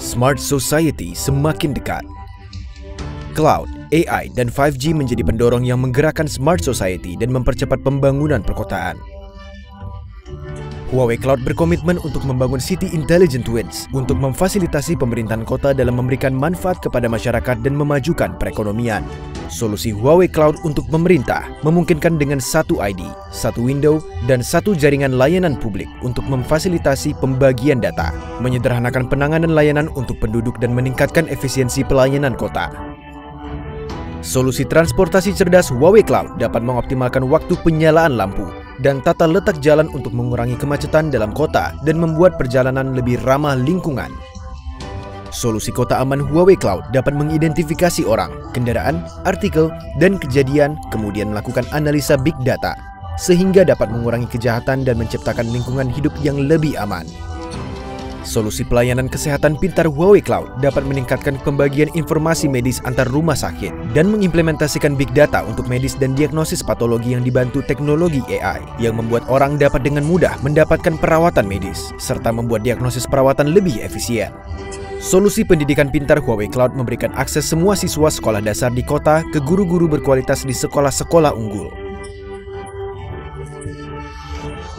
Smart Society semakin dekat. Cloud, AI, dan 5G menjadi pendorong yang menggerakkan Smart Society dan mempercepat pembangunan perkotaan. Huawei Cloud berkomitmen untuk membangun City Intelligent Twins untuk memfasilitasi pemerintahan kota dalam memberikan manfaat kepada masyarakat dan memajukan perekonomian. Solusi Huawei Cloud untuk pemerintah memungkinkan dengan satu ID, satu window, dan satu jaringan layanan publik untuk memfasilitasi pembagian data, menyederhanakan penanganan layanan untuk penduduk dan meningkatkan efisiensi pelayanan kota. Solusi transportasi cerdas Huawei Cloud dapat mengoptimalkan waktu penyalaan lampu dan tata letak jalan untuk mengurangi kemacetan dalam kota dan membuat perjalanan lebih ramah lingkungan. Solusi kota aman Huawei Cloud dapat mengidentifikasi orang, kendaraan, artikel, dan kejadian, kemudian melakukan analisa big data, sehingga dapat mengurangi kejahatan dan menciptakan lingkungan hidup yang lebih aman. Solusi pelayanan kesehatan pintar Huawei Cloud dapat meningkatkan pembagian informasi medis antar rumah sakit dan mengimplementasikan big data untuk medis dan diagnosis patologi yang dibantu teknologi AI yang membuat orang dapat dengan mudah mendapatkan perawatan medis serta membuat diagnosis perawatan lebih efisien. Solusi pendidikan pintar Huawei Cloud memberikan akses semua siswa sekolah dasar di kota ke guru-guru berkualitas di sekolah-sekolah unggul.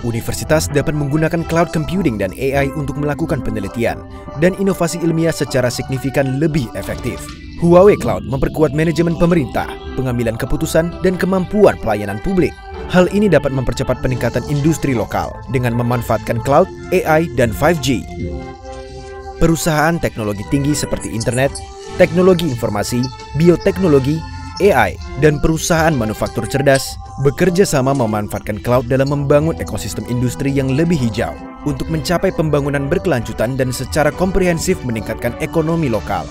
Universitas dapat menggunakan cloud computing dan AI untuk melakukan penelitian dan inovasi ilmiah secara signifikan lebih efektif. Huawei Cloud memperkuat manajemen pemerintah, pengambilan keputusan, dan kemampuan pelayanan publik. Hal ini dapat mempercepat peningkatan industri lokal dengan memanfaatkan cloud, AI, dan 5G. Perusahaan teknologi tinggi seperti internet, teknologi informasi, bioteknologi, AI, dan perusahaan manufaktur cerdas bekerja sama memanfaatkan cloud dalam membangun ekosistem industri yang lebih hijau untuk mencapai pembangunan berkelanjutan dan secara komprehensif meningkatkan ekonomi lokal.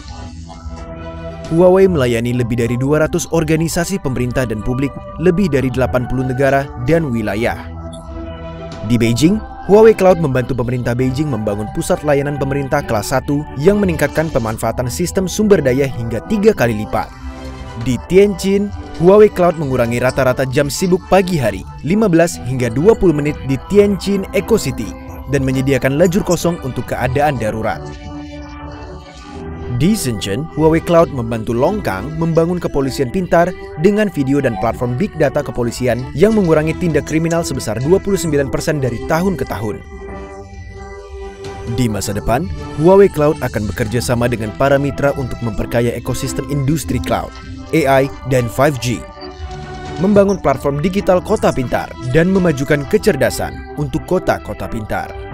Huawei melayani lebih dari 200 organisasi pemerintah dan publik, lebih dari 80 negara dan wilayah. Di Beijing, Huawei Cloud membantu pemerintah Beijing membangun pusat layanan pemerintah kelas 1 yang meningkatkan pemanfaatan sistem sumber daya hingga 3 kali lipat. Di Tianjin, Huawei Cloud mengurangi rata-rata jam sibuk pagi hari 15 hingga 20 menit di Tianjin Eco City dan menyediakan lajur kosong untuk keadaan darurat. Di Shenzhen, Huawei Cloud membantu Longkang membangun kepolisian pintar dengan video dan platform big data kepolisian yang mengurangi tindak kriminal sebesar 29% dari tahun ke tahun. Di masa depan, Huawei Cloud akan bekerja sama dengan para mitra untuk memperkaya ekosistem industri cloud, AI, dan 5G, membangun platform digital kota pintar, dan memajukan kecerdasan untuk kota-kota pintar.